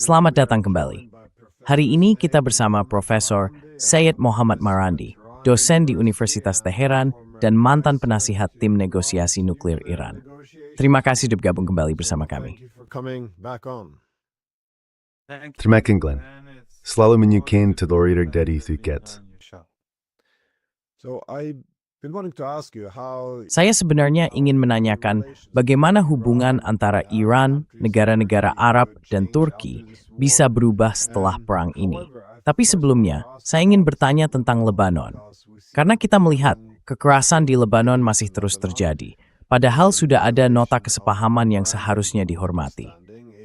Selamat datang kembali. Hari ini kita bersama Profesor Syed Mohammad Marandi, dosen di Universitas Teheran dan mantan penasihat tim negosiasi nuklir Iran. Terima kasih sudah bergabung kembali bersama kami. Terima kasih, Glenn. Selalu menyukai telur dari Thuket. Saya sebenarnya ingin menanyakan bagaimana hubungan antara Iran, negara-negara Arab, dan Turki bisa berubah setelah perang ini. Tapi sebelumnya, saya ingin bertanya tentang Lebanon. Karena kita melihat kekerasan di Lebanon masih terus terjadi, padahal sudah ada nota kesepahaman yang seharusnya dihormati.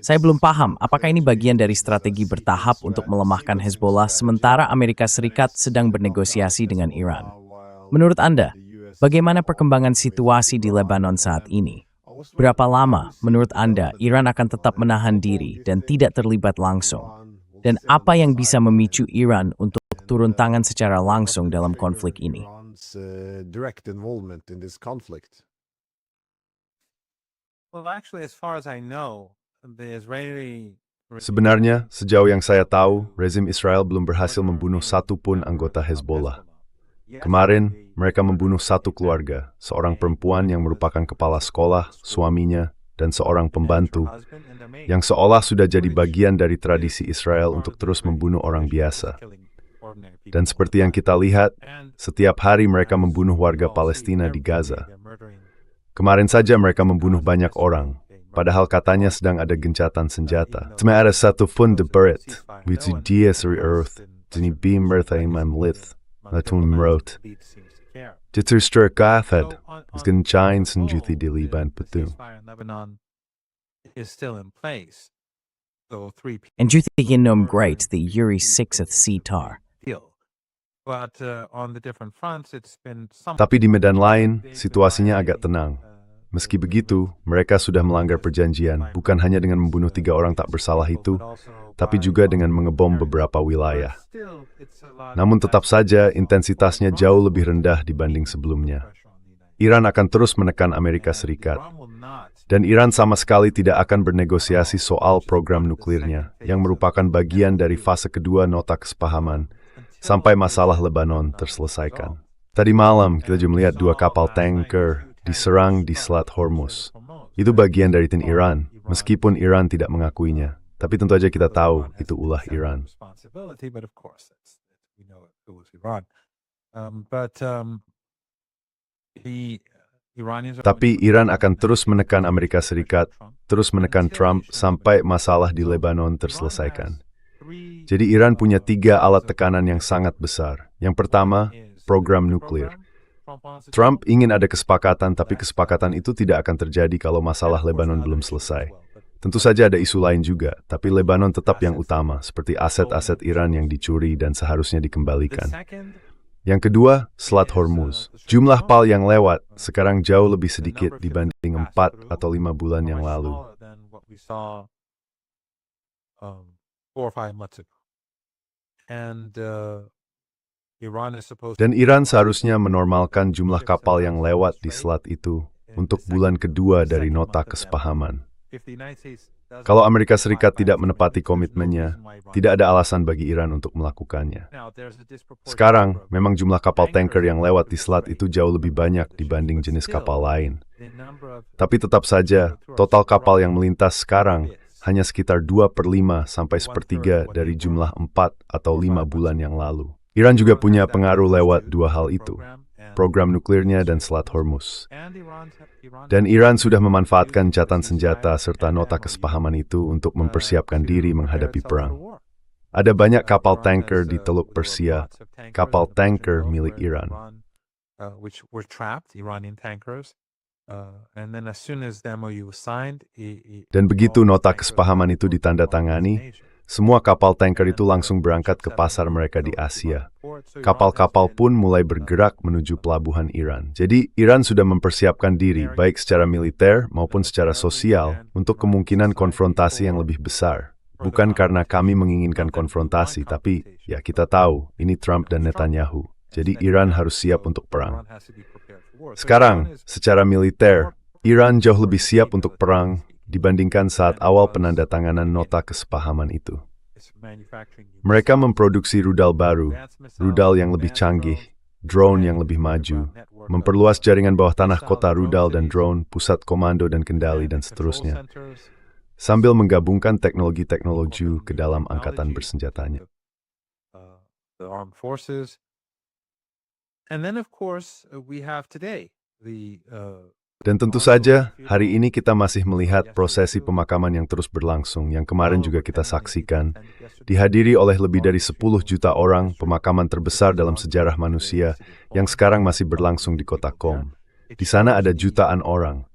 Saya belum paham apakah ini bagian dari strategi bertahap untuk melemahkan Hezbollah sementara Amerika Serikat sedang bernegosiasi dengan Iran. Menurut Anda, bagaimana perkembangan situasi di Lebanon saat ini? Berapa lama menurut Anda Iran akan tetap menahan diri dan tidak terlibat langsung? Dan apa yang bisa memicu Iran untuk turun tangan secara langsung dalam konflik ini? Sebenarnya, sejauh yang saya tahu, rezim Israel belum berhasil membunuh satu pun anggota Hezbollah. Kemarin, mereka membunuh satu keluarga, seorang perempuan yang merupakan kepala sekolah, suaminya, dan seorang pembantu, yang seolah sudah jadi bagian dari tradisi Israel untuk terus membunuh orang biasa. Dan seperti yang kita lihat, setiap hari mereka membunuh warga Palestina di Gaza. Kemarin saja mereka membunuh banyak orang, padahal katanya sedang ada gencatan senjata. Tidak ada satu pun di berit, itu dia seri earth, jenis bim mertaiman lith. Latung wrote, "Jitur sterkafed is genchain senjuti di Liban petung." And you think nom great the Yuri 6th Sitar? Tapi di medan lain, situasinya agak tenang. Meski begitu, mereka sudah melanggar perjanjian, bukan hanya dengan membunuh 3 orang tak bersalah itu, tapi juga dengan mengebom beberapa wilayah. Namun tetap saja, intensitasnya jauh lebih rendah dibanding sebelumnya. Iran akan terus menekan Amerika Serikat. Dan Iran sama sekali tidak akan bernegosiasi soal program nuklirnya, yang merupakan bagian dari fase kedua nota kesepahaman, sampai masalah Lebanon terselesaikan. Tadi malam, kita juga melihat 2 kapal tanker diserang di Selat Hormuz. Itu bagian dari tim Iran, meskipun Iran tidak mengakuinya. Tapi tentu saja kita tahu itu ulah Iran. Tapi Iran akan terus menekan Amerika Serikat, terus menekan Trump sampai masalah di Lebanon terselesaikan. Jadi Iran punya 3 alat tekanan yang sangat besar. Yang pertama, program nuklir. Trump ingin ada kesepakatan, tapi kesepakatan itu tidak akan terjadi kalau masalah Lebanon belum selesai. Tentu saja ada isu lain juga, tapi Lebanon tetap yang utama, seperti aset-aset Iran yang dicuri dan seharusnya dikembalikan. Yang kedua, Selat Hormuz. Jumlah PAL yang lewat sekarang jauh lebih sedikit dibanding 4 atau 5 bulan yang lalu. Dan Iran seharusnya menormalkan jumlah kapal yang lewat di selat itu untuk bulan kedua dari nota kesepahaman. Kalau Amerika Serikat tidak menepati komitmennya, tidak ada alasan bagi Iran untuk melakukannya. Sekarang, memang jumlah kapal tanker yang lewat di selat itu jauh lebih banyak dibanding jenis kapal lain. Tapi tetap saja, total kapal yang melintas sekarang hanya sekitar 2/5 sampai 1/3 dari jumlah 4 atau 5 bulan yang lalu. Iran juga punya pengaruh lewat 2 hal itu, program nuklirnya dan Selat Hormuz. Dan Iran sudah memanfaatkan gencatan senjata serta nota kesepahaman itu untuk mempersiapkan diri menghadapi perang. Ada banyak kapal tanker di Teluk Persia, kapal tanker milik Iran. Dan begitu nota kesepahaman itu ditandatangani, semua kapal tanker itu langsung berangkat ke pasar mereka di Asia. Kapal-kapal pun mulai bergerak menuju pelabuhan Iran. Jadi, Iran sudah mempersiapkan diri, baik secara militer maupun secara sosial, untuk kemungkinan konfrontasi yang lebih besar. Bukan karena kami menginginkan konfrontasi, tapi ya kita tahu, ini Trump dan Netanyahu. Jadi, Iran harus siap untuk perang. Sekarang, secara militer, Iran jauh lebih siap untuk perang dibandingkan saat awal penandatanganan nota kesepahaman itu. Mereka memproduksi rudal baru, rudal yang lebih canggih, drone yang lebih maju, memperluas jaringan bawah tanah kota rudal dan drone, pusat komando dan kendali, dan seterusnya, sambil menggabungkan teknologi-teknologi ke dalam angkatan bersenjatanya. Dan tentu saja, hari ini kita masih melihat prosesi pemakaman yang terus berlangsung, yang kemarin juga kita saksikan, dihadiri oleh lebih dari 10 juta orang, pemakaman terbesar dalam sejarah manusia, yang sekarang masih berlangsung di kota Qom. Di sana ada jutaan orang.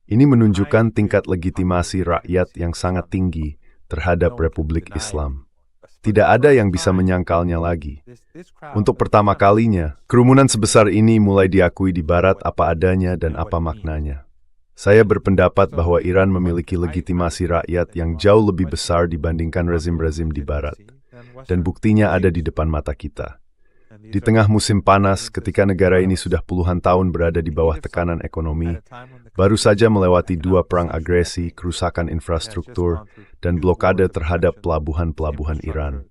Ini menunjukkan tingkat legitimasi rakyat yang sangat tinggi terhadap Republik Islam. Tidak ada yang bisa menyangkalnya lagi. Untuk pertama kalinya, kerumunan sebesar ini mulai diakui di Barat apa adanya dan apa maknanya. Saya berpendapat bahwa Iran memiliki legitimasi rakyat yang jauh lebih besar dibandingkan rezim-rezim di Barat. Dan buktinya ada di depan mata kita. Di tengah musim panas, ketika negara ini sudah puluhan tahun berada di bawah tekanan ekonomi, baru saja melewati 2 perang agresi, kerusakan infrastruktur, dan blokade terhadap pelabuhan-pelabuhan Iran.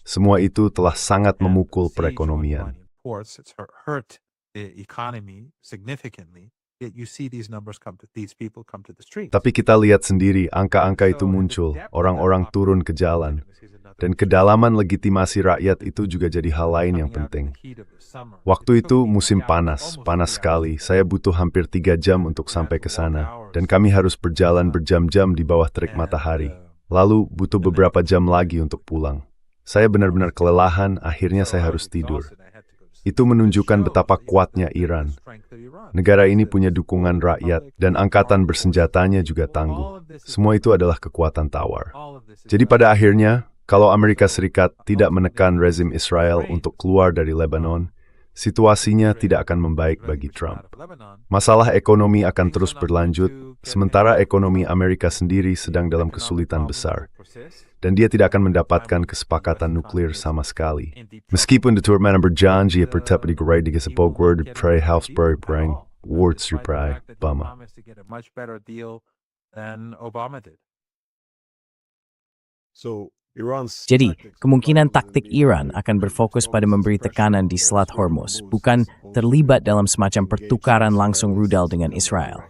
Semua itu telah sangat memukul perekonomian. Tapi kita lihat sendiri, angka-angka itu muncul, orang-orang turun ke jalan. Dan kedalaman legitimasi rakyat itu juga jadi hal lain yang penting. Waktu itu musim panas, panas sekali. Saya butuh hampir 3 jam untuk sampai ke sana. Dan kami harus berjalan berjam-jam di bawah terik matahari. Lalu butuh beberapa jam lagi untuk pulang. Saya benar-benar kelelahan, akhirnya saya harus tidur. Itu menunjukkan betapa kuatnya Iran. Negara ini punya dukungan rakyat, dan angkatan bersenjatanya juga tangguh. Semua itu adalah kekuatan tawar. Jadi pada akhirnya, kalau Amerika Serikat tidak menekan rezim Israel untuk keluar dari Lebanon, situasinya tidak akan membaik bagi Trump. Masalah ekonomi akan terus berlanjut, sementara ekonomi Amerika sendiri sedang dalam kesulitan besar, dan dia tidak akan mendapatkan kesepakatan nuklir sama sekali. Meskipun deturman berjanji tetap digerai di kesepakatan pre Housebury Brang, Ward Suprai, Bama. Jadi, kemungkinan taktik Iran akan berfokus pada memberi tekanan di Selat Hormuz, bukan terlibat dalam semacam pertukaran langsung rudal dengan Israel.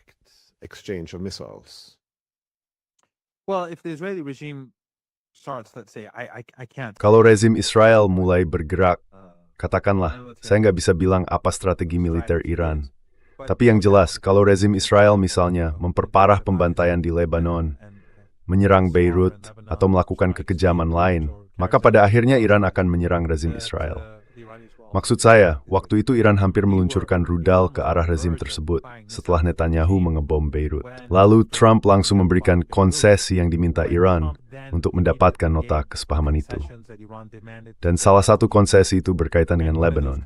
Kalau rezim Israel mulai bergerak, katakanlah, saya nggak bisa bilang apa strategi militer Iran. Tapi yang jelas, kalau rezim Israel misalnya memperparah pembantaian di Lebanon, menyerang Beirut, atau melakukan kekejaman lain, maka pada akhirnya Iran akan menyerang rezim Israel. Maksud saya, waktu itu Iran hampir meluncurkan rudal ke arah rezim tersebut setelah Netanyahu mengebom Beirut. Lalu Trump langsung memberikan konsesi yang diminta Iran untuk mendapatkan nota kesepahaman itu. Dan salah satu konsesi itu berkaitan dengan Lebanon.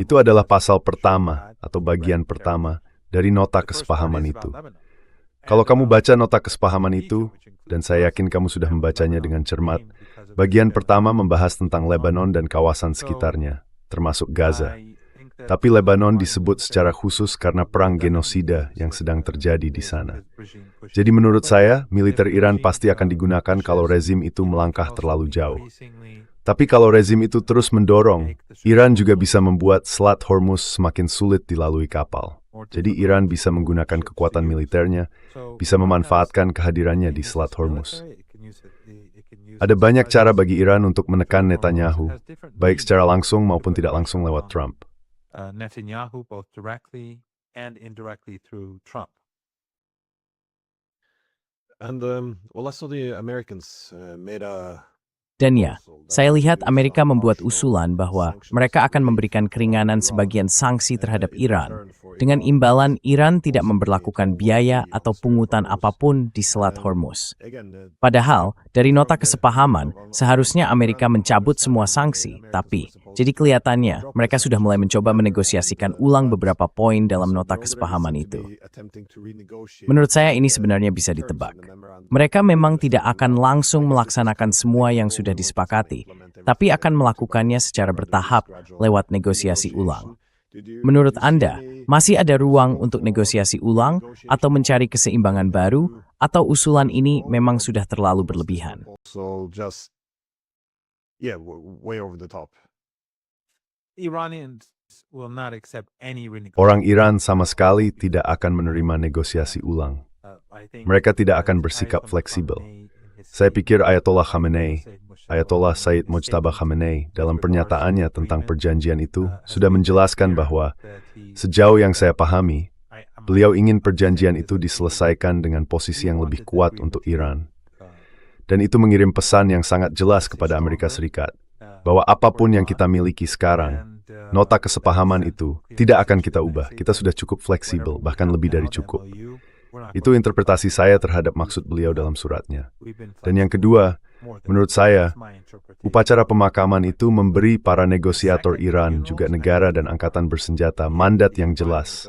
Itu adalah pasal pertama atau bagian pertama dari nota kesepahaman itu. Kalau kamu baca nota kesepahaman itu, dan saya yakin kamu sudah membacanya dengan cermat, bagian pertama membahas tentang Lebanon dan kawasan sekitarnya, termasuk Gaza. Tapi Lebanon disebut secara khusus karena perang genosida yang sedang terjadi di sana. Jadi menurut saya, militer Iran pasti akan digunakan kalau rezim itu melangkah terlalu jauh. Tapi kalau rezim itu terus mendorong, Iran juga bisa membuat Selat Hormuz semakin sulit dilalui kapal. Jadi Iran bisa menggunakan kekuatan militernya, bisa memanfaatkan kehadirannya di Selat Hormuz. Ada banyak cara bagi Iran untuk menekan Netanyahu, baik secara langsung maupun tidak langsung lewat Trump. Netanyahu both directly and indirectly through Trump. And well, I saw the Americans made a Dan ya, saya lihat Amerika membuat usulan bahwa mereka akan memberikan keringanan sebagian sanksi terhadap Iran, dengan imbalan Iran tidak memberlakukan biaya atau pungutan apapun di Selat Hormuz. Padahal, dari nota kesepahaman, seharusnya Amerika mencabut semua sanksi, tapi Jadi kelihatannya mereka sudah mulai mencoba menegosiasikan ulang beberapa poin dalam nota kesepahaman itu. Menurut saya ini sebenarnya bisa ditebak. Mereka memang tidak akan langsung melaksanakan semua yang sudah disepakati, tapi akan melakukannya secara bertahap lewat negosiasi ulang. Menurut Anda, masih ada ruang untuk negosiasi ulang atau mencari keseimbangan baru, atau usulan ini memang sudah terlalu berlebihan? Iranians will not accept any renegotiation. Orang Iran sama sekali tidak akan menerima negosiasi ulang. Mereka tidak akan bersikap fleksibel. Saya pikir Ayatollah Khamenei, Ayatollah Said Mojtaba Khamenei, dalam pernyataannya tentang perjanjian itu sudah menjelaskan bahwa sejauh yang saya pahami, beliau ingin perjanjian itu diselesaikan dengan posisi yang lebih kuat untuk Iran. Dan itu mengirim pesan yang sangat jelas kepada Amerika Serikat, bahwa apapun yang kita miliki sekarang, nota kesepahaman itu tidak akan kita ubah. Kita sudah cukup fleksibel, bahkan lebih dari cukup. Itu interpretasi saya terhadap maksud beliau dalam suratnya. Dan yang kedua, menurut saya, upacara pemakaman itu memberi para negosiator Iran, juga negara dan angkatan bersenjata, mandat yang jelas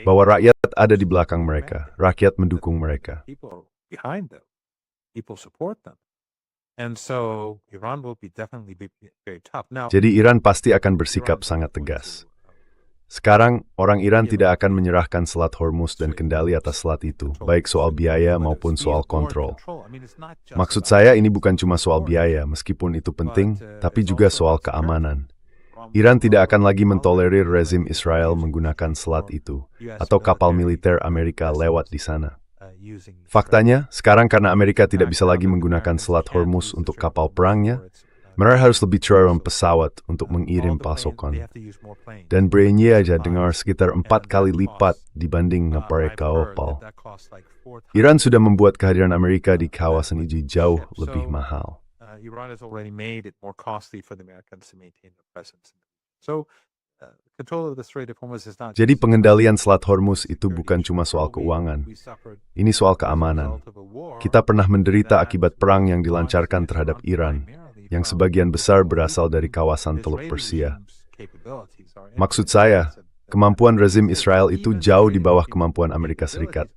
bahwa rakyat ada di belakang mereka, rakyat mendukung mereka. Jadi Iran pasti akan bersikap sangat tegas. Sekarang, orang Iran tidak akan menyerahkan Selat Hormuz dan kendali atas selat itu, baik soal biaya maupun soal kontrol. Maksud saya ini bukan cuma soal biaya, meskipun itu penting, tapi juga soal keamanan. Iran tidak akan lagi mentolerir rezim Israel menggunakan selat itu, atau kapal militer Amerika lewat di sana. Faktanya, sekarang karena Amerika tidak bisa lagi menggunakan Selat Hormuz untuk kapal perangnya, mereka harus lebih cenderung pesawat untuk mengirim pasokan. Dan berenya aja dengar sekitar 4 kali lipat dibanding ngepakai kapal. Iran sudah membuat kehadiran Amerika di kawasan itu jauh lebih mahal. Jadi pengendalian Selat Hormuz itu bukan cuma soal keuangan. Ini soal keamanan. Kita pernah menderita akibat perang yang dilancarkan terhadap Iran, yang sebagian besar berasal dari kawasan Teluk Persia. Maksud saya, kemampuan rezim Israel itu jauh di bawah kemampuan Amerika Serikat.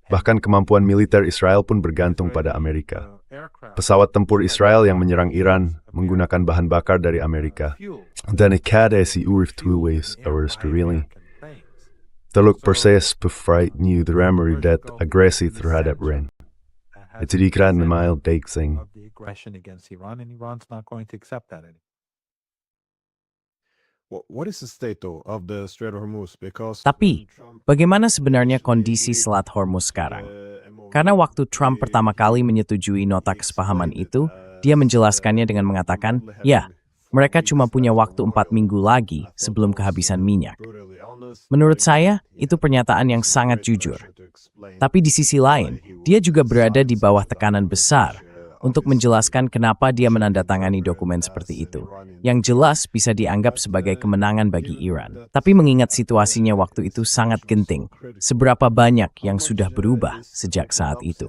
Bahkan kemampuan militer Israel pun bergantung pada Amerika. Pesawat tempur Israel yang menyerang Iran menggunakan bahan bakar dari Amerika. Dan ikadesi urif tuwes arusturili. Teluk Persia befright new the ramaridat agresi terhadap Iran. Itu dikira nemail dagsing. Tapi, bagaimana sebenarnya kondisi Selat Hormuz sekarang? Karena waktu Trump pertama kali menyetujui nota kesepahaman itu, dia menjelaskannya dengan mengatakan, ya, mereka cuma punya waktu 4 minggu lagi sebelum kehabisan minyak. Menurut saya, itu pernyataan yang sangat jujur. Tapi di sisi lain, dia juga berada di bawah tekanan besar untuk menjelaskan kenapa dia menandatangani dokumen seperti itu, yang jelas bisa dianggap sebagai kemenangan bagi Iran. Tapi mengingat situasinya waktu itu sangat genting, seberapa banyak yang sudah berubah sejak saat itu.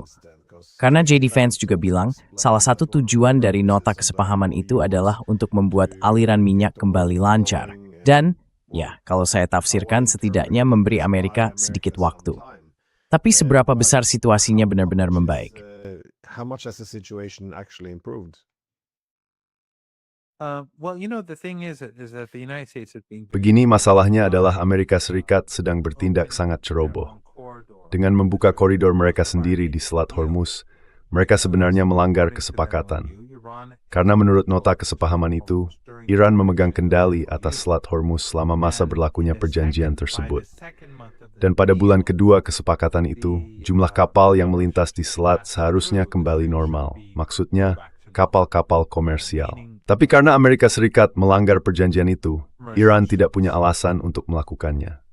Karena JD Vance juga bilang, salah satu tujuan dari nota kesepahaman itu adalah untuk membuat aliran minyak kembali lancar. Dan, ya, kalau saya tafsirkan setidaknya memberi Amerika sedikit waktu. Tapi seberapa besar situasinya benar-benar membaik? How much has the situation actually improved? Begini masalahnya adalah Amerika Serikat sedang bertindak sangat ceroboh. Dengan membuka koridor mereka sendiri di Selat Hormuz, mereka sebenarnya melanggar kesepakatan. Karena menurut nota kesepahaman itu, Iran memegang kendali atas Selat Hormuz selama masa berlakunya perjanjian tersebut. Dan pada bulan kedua kesepakatan itu, jumlah kapal yang melintas di selat seharusnya kembali normal. Maksudnya, kapal-kapal komersial. Tapi karena Amerika Serikat melanggar perjanjian itu, Iran tidak punya alasan untuk melakukannya.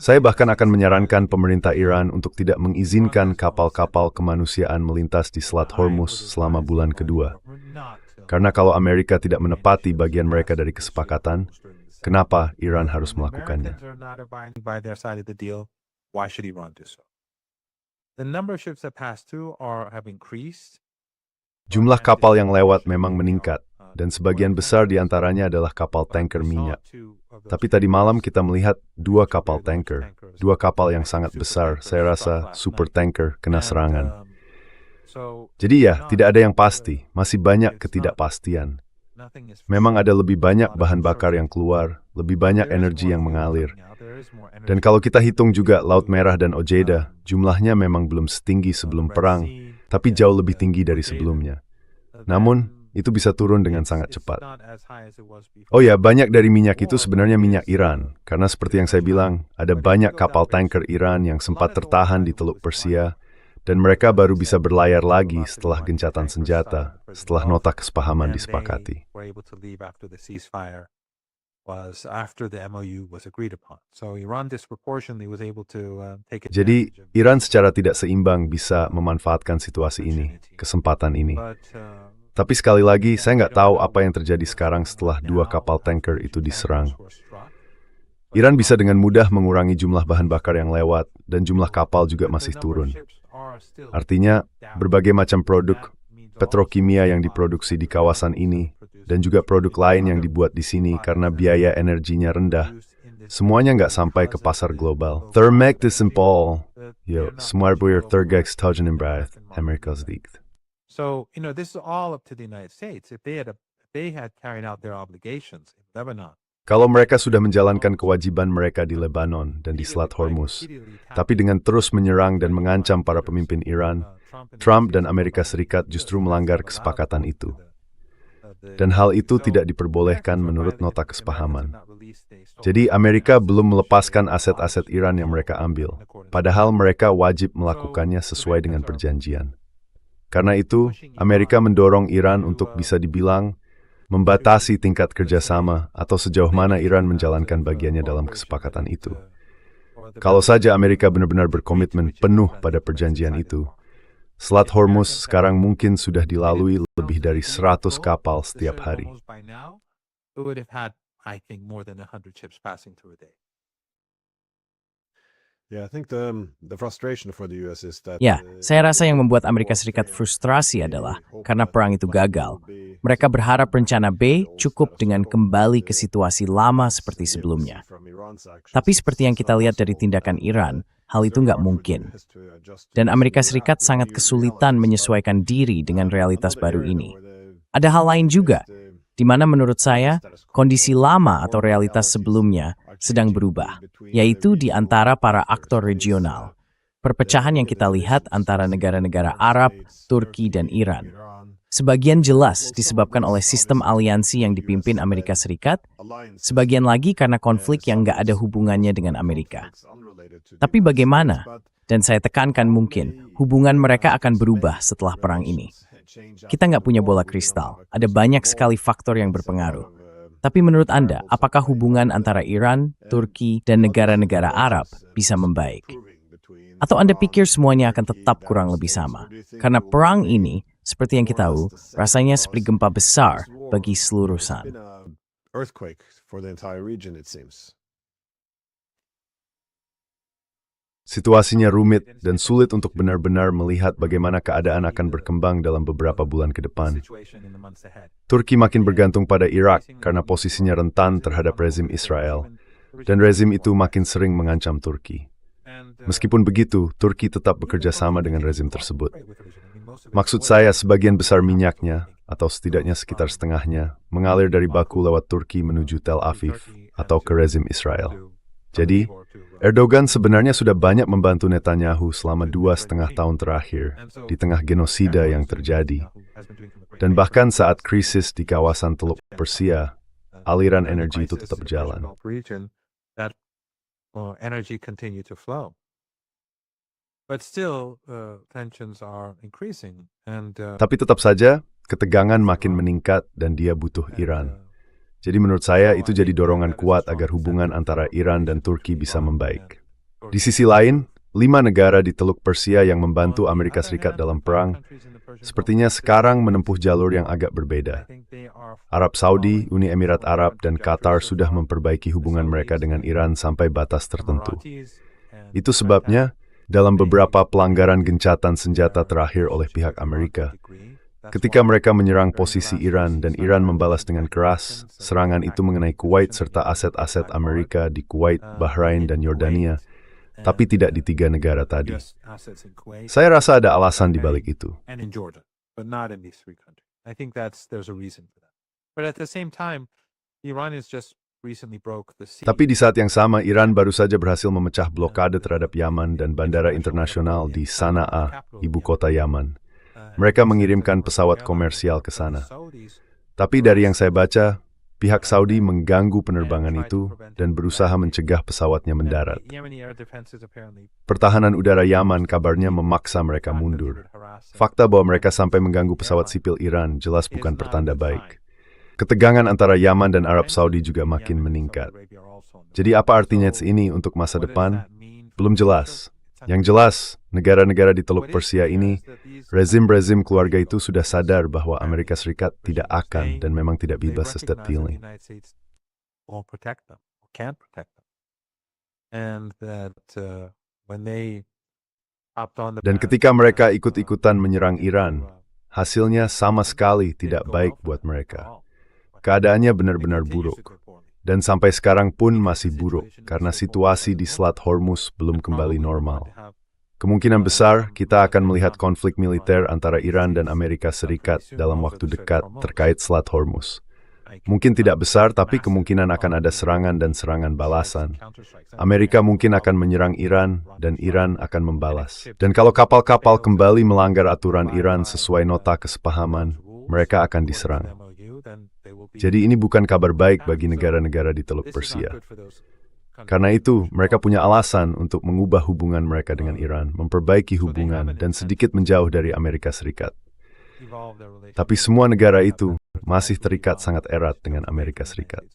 Saya bahkan akan menyarankan pemerintah Iran untuk tidak mengizinkan kapal-kapal kemanusiaan melintas di Selat Hormuz selama bulan kedua. Karena kalau Amerika tidak menepati bagian mereka dari kesepakatan, kenapa Iran harus melakukannya? Jumlah kapal yang lewat memang meningkat, dan sebagian besar di antaranya adalah kapal tanker minyak. Tapi tadi malam kita melihat 2 kapal tanker, 2 kapal yang sangat besar, saya rasa super tanker kena serangan. Jadi ya, tidak ada yang pasti, masih banyak ketidakpastian. Memang ada lebih banyak bahan bakar yang keluar, lebih banyak energi yang mengalir. Dan kalau kita hitung juga Laut Merah dan Ojeda, jumlahnya memang belum setinggi sebelum perang, tapi jauh lebih tinggi dari sebelumnya. Namun, itu bisa turun dengan sangat cepat. Oh ya, banyak dari minyak itu sebenarnya minyak Iran, karena seperti yang saya bilang, ada banyak kapal tanker Iran yang sempat tertahan di Teluk Persia, dan mereka baru bisa berlayar lagi setelah gencatan senjata, setelah nota kesepahaman disepakati. Jadi, Iran secara tidak seimbang bisa memanfaatkan situasi ini, kesempatan ini. Tapi sekali lagi, saya nggak tahu apa yang terjadi sekarang setelah 2 kapal tanker itu diserang. Iran bisa dengan mudah mengurangi jumlah bahan bakar yang lewat, dan jumlah kapal juga masih turun. Artinya, berbagai macam produk petrokimia yang diproduksi di kawasan ini, dan juga produk lain yang dibuat di sini karena biaya energinya rendah, semuanya nggak sampai ke pasar global. Termek de simpel, semua buyer tergeks tajan imbrat, Amerika Serikat. So, this is all up to the United States. If they had carried out their obligations in Lebanon, Kalau mereka sudah menjalankan kewajiban mereka di Lebanon dan di Selat Hormuz, tapi dengan terus menyerang dan mengancam para pemimpin Iran, Trump dan Amerika Serikat justru melanggar kesepakatan itu. Dan hal itu tidak diperbolehkan menurut nota kesepahaman. Jadi Amerika belum melepaskan aset-aset Iran yang mereka ambil, padahal mereka wajib melakukannya sesuai dengan perjanjian. Karena itu, Amerika mendorong Iran untuk bisa dibilang membatasi tingkat kerjasama atau sejauh mana Iran menjalankan bagiannya dalam kesepakatan itu. Kalau saja Amerika benar-benar berkomitmen penuh pada perjanjian itu, Selat Hormuz sekarang mungkin sudah dilalui lebih dari 100 kapal setiap hari. Ya, saya rasa yang membuat Amerika Serikat frustrasi adalah karena perang itu gagal. Mereka berharap rencana B cukup dengan kembali ke situasi lama seperti sebelumnya. Tapi seperti yang kita lihat dari tindakan Iran, hal itu nggak mungkin. Dan Amerika Serikat sangat kesulitan menyesuaikan diri dengan realitas baru ini. Ada hal lain juga, di mana menurut saya, kondisi lama atau realitas sebelumnya sedang berubah, yaitu di antara para aktor regional. Perpecahan yang kita lihat antara negara-negara Arab, Turki, dan Iran. Sebagian jelas disebabkan oleh sistem aliansi yang dipimpin Amerika Serikat, sebagian lagi karena konflik yang nggak ada hubungannya dengan Amerika. Tapi bagaimana? Dan saya tekankan mungkin, hubungan mereka akan berubah setelah perang ini. Kita nggak punya bola kristal, ada banyak sekali faktor yang berpengaruh. Tapi menurut Anda, apakah hubungan antara Iran, Turki, dan negara-negara Arab bisa membaik? Atau Anda pikir semuanya akan tetap kurang lebih sama? Karena perang ini, seperti yang kita tahu, rasanya seperti gempa besar bagi seluruh San. Situasinya rumit dan sulit untuk benar-benar melihat bagaimana keadaan akan berkembang dalam beberapa bulan ke depan. Turki makin bergantung pada Irak karena posisinya rentan terhadap rezim Israel, dan rezim itu makin sering mengancam Turki. Meskipun begitu, Turki tetap bekerja sama dengan rezim tersebut. Maksud saya, sebagian besar minyaknya, atau setidaknya sekitar setengahnya, mengalir dari Baku lewat Turki menuju Tel Aviv atau ke rezim Israel. Jadi, Erdogan sebenarnya sudah banyak membantu Netanyahu selama 2,5 tahun terakhir di tengah genosida yang terjadi. Dan bahkan saat krisis di kawasan Teluk Persia, aliran energi itu tetap berjalan. Tapi tetap saja, ketegangan makin meningkat dan dia butuh Iran. Jadi menurut saya itu jadi dorongan kuat agar hubungan antara Iran dan Turki bisa membaik. Di sisi lain, 5 negara di Teluk Persia yang membantu Amerika Serikat dalam perang, sepertinya sekarang menempuh jalur yang agak berbeda. Arab Saudi, Uni Emirat Arab, dan Qatar sudah memperbaiki hubungan mereka dengan Iran sampai batas tertentu. Itu sebabnya, dalam beberapa pelanggaran gencatan senjata terakhir oleh pihak Amerika, Ketika mereka menyerang posisi Iran dan Iran membalas dengan keras, serangan itu mengenai Kuwait serta aset-aset Amerika di Kuwait, Bahrain, dan Yordania, tapi tidak di tiga negara tadi. Saya rasa ada alasan di balik itu. And in Jordan, but not in these three countries. I think there's a reason for that. But at the same time, Iran is just recently broke the sea. Tapi di saat yang sama, Iran baru saja berhasil memecah blokade terhadap Yaman dan bandara internasional di Sana'a, ibu kota Yaman. Mereka mengirimkan pesawat komersial ke sana. Tapi dari yang saya baca, pihak Saudi mengganggu penerbangan itu dan berusaha mencegah pesawatnya mendarat. Pertahanan udara Yaman kabarnya memaksa mereka mundur. Fakta bahwa mereka sampai mengganggu pesawat sipil Iran jelas bukan pertanda baik. Ketegangan antara Yaman dan Arab Saudi juga makin meningkat. Jadi apa artinya ini untuk masa depan? Belum jelas. Yang jelas, negara-negara di Teluk Persia ini, rezim-rezim keluarga itu sudah sadar bahwa Amerika Serikat tidak akan dan memang tidak bebas sedetilnya. Dan ketika mereka ikut-ikutan menyerang Iran, hasilnya sama sekali tidak baik buat mereka. Keadaannya benar-benar buruk. Dan sampai sekarang pun masih buruk karena situasi di Selat Hormuz belum kembali normal. Kemungkinan besar kita akan melihat konflik militer antara Iran dan Amerika Serikat dalam waktu dekat terkait Selat Hormuz. Mungkin tidak besar, tapi kemungkinan akan ada serangan dan serangan balasan. Amerika mungkin akan menyerang Iran dan Iran akan membalas. Dan kalau kapal-kapal kembali melanggar aturan Iran sesuai nota kesepahaman, mereka akan diserang. Jadi ini bukan kabar baik bagi negara-negara di Teluk Persia. Karena itu, mereka punya alasan untuk mengubah hubungan mereka dengan Iran, memperbaiki hubungan, dan sedikit menjauh dari Amerika Serikat. Tapi semua negara itu masih terikat sangat erat dengan Amerika Serikat.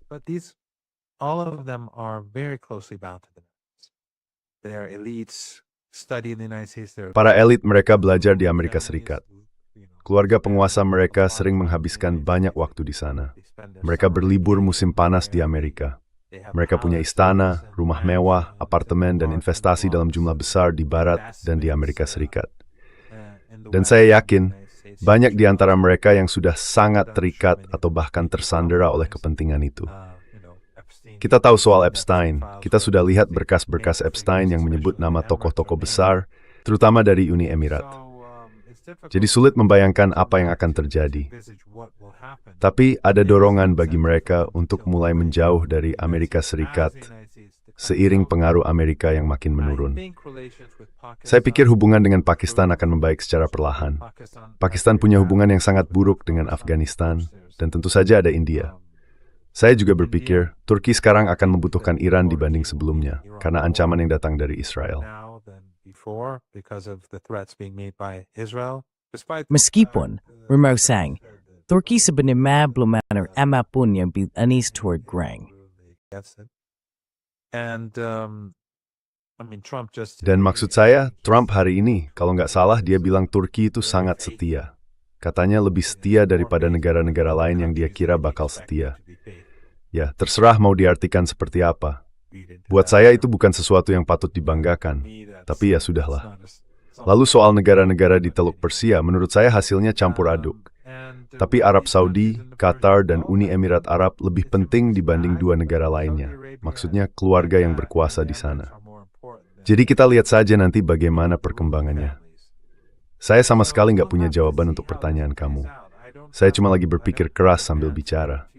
Para elit mereka belajar di Amerika Serikat. Keluarga penguasa mereka sering menghabiskan banyak waktu di sana. Mereka berlibur musim panas di Amerika. Mereka punya istana, rumah mewah, apartemen, dan investasi dalam jumlah besar di Barat dan di Amerika Serikat. Dan saya yakin, banyak di antara mereka yang sudah sangat terikat atau bahkan tersandera oleh kepentingan itu. Kita tahu soal Epstein. Kita sudah lihat berkas-berkas Epstein yang menyebut nama tokoh-tokoh besar, terutama dari Uni Emirat. Jadi sulit membayangkan apa yang akan terjadi. Tapi ada dorongan bagi mereka untuk mulai menjauh dari Amerika Serikat seiring pengaruh Amerika yang makin menurun. Saya pikir hubungan dengan Pakistan akan membaik secara perlahan. Pakistan punya hubungan yang sangat buruk dengan Afghanistan, dan tentu saja ada India. Saya juga berpikir Turki sekarang akan membutuhkan Iran dibanding sebelumnya, karena ancaman yang datang dari Israel. Meskipun, Rumarsang, Turki sebenarnya belum ada pun yang bilanis toward Grang. Dan maksud saya, Trump hari ini, kalau nggak salah, dia bilang Turki itu sangat setia. Katanya lebih setia daripada negara-negara lain yang dia kira bakal setia. Ya, terserah mau diartikan seperti apa. Buat saya itu bukan sesuatu yang patut dibanggakan, tapi ya sudahlah. Lalu soal negara-negara di Teluk Persia, menurut saya hasilnya campur aduk. Tapi Arab Saudi, Qatar, dan Uni Emirat Arab lebih penting dibanding dua negara lainnya. Maksudnya keluarga yang berkuasa di sana. Jadi kita lihat saja nanti bagaimana perkembangannya. Saya sama sekali nggak punya jawaban untuk pertanyaan kamu. Saya cuma lagi berpikir keras sambil bicara.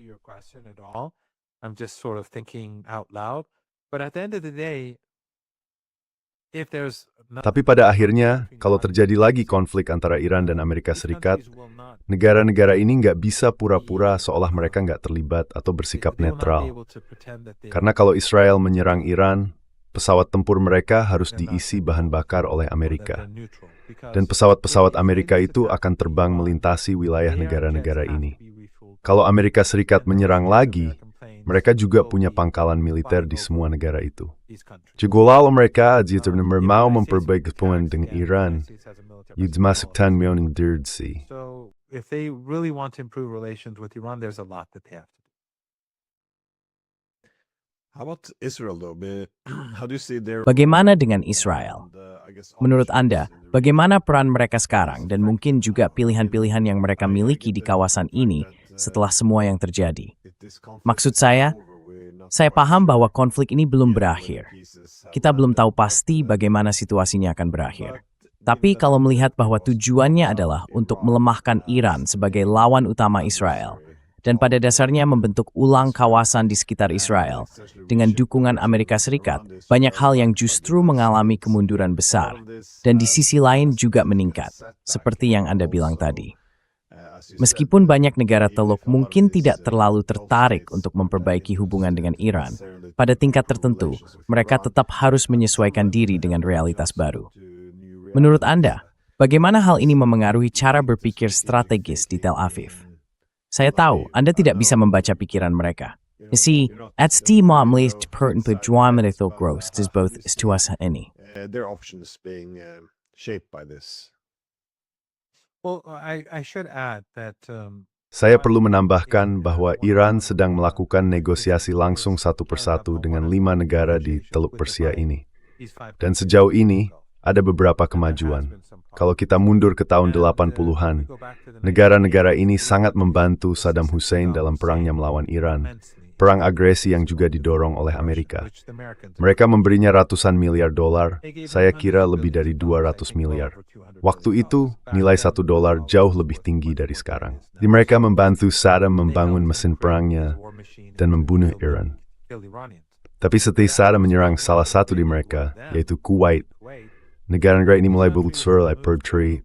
Tapi pada akhirnya, kalau terjadi lagi konflik antara Iran dan Amerika Serikat, negara-negara ini nggak bisa pura-pura seolah mereka nggak terlibat atau bersikap netral. Karena kalau Israel menyerang Iran, pesawat tempur mereka harus diisi bahan bakar oleh Amerika. Dan pesawat-pesawat Amerika itu akan terbang melintasi wilayah negara-negara ini. Kalau Amerika Serikat menyerang lagi, mereka juga punya pangkalan militer di semua negara itu. Jika mereka mau memperbaiki hubungan dengan Iran, masuk tanah yang dirsi. If they really want to improve relations with Iran, there's a lot that they have to do. How about Israel, though? How do you see their... Bagaimana dengan Israel? Menurut Anda, Bagaimana peran mereka sekarang dan mungkin juga pilihan-pilihan yang mereka miliki di kawasan ini setelah semua yang terjadi. Maksud saya paham bahwa konflik ini belum berakhir. Kita belum tahu pasti bagaimana situasinya akan berakhir. Tapi kalau melihat bahwa tujuannya adalah untuk melemahkan Iran sebagai lawan utama Israel, dan pada dasarnya membentuk ulang kawasan di sekitar Israel dengan dukungan Amerika Serikat, banyak hal yang justru mengalami kemunduran besar, dan di sisi lain juga meningkat, seperti yang Anda bilang tadi. Meskipun banyak negara Teluk mungkin tidak terlalu tertarik untuk memperbaiki hubungan dengan Iran, pada tingkat tertentu, mereka tetap harus menyesuaikan diri dengan realitas baru. Menurut Anda, bagaimana hal ini memengaruhi cara berpikir strategis di Tel Aviv? Saya tahu Anda tidak bisa membaca pikiran mereka. You see, at stimam least pertinent perjuangan itu growth is both situasi ini. Their options being shaped by this. Well, I should add that Saya perlu menambahkan bahwa Iran sedang melakukan negosiasi langsung satu persatu dengan 5 negara di Teluk Persia ini. Dan sejauh ini, ada beberapa kemajuan. Kalau kita mundur ke tahun 80-an, negara-negara ini sangat membantu Saddam Hussein dalam perangnya melawan Iran, perang agresi yang juga didorong oleh Amerika. Mereka memberinya ratusan miliar dolar, saya kira lebih dari 200 miliar. Waktu itu, nilai $1 jauh lebih tinggi dari sekarang. Mereka membantu Saddam membangun mesin perangnya dan membunuh Iran. Tapi setelah Saddam menyerang salah satu di mereka, yaitu Kuwait, negara-negara ini mulai berusaha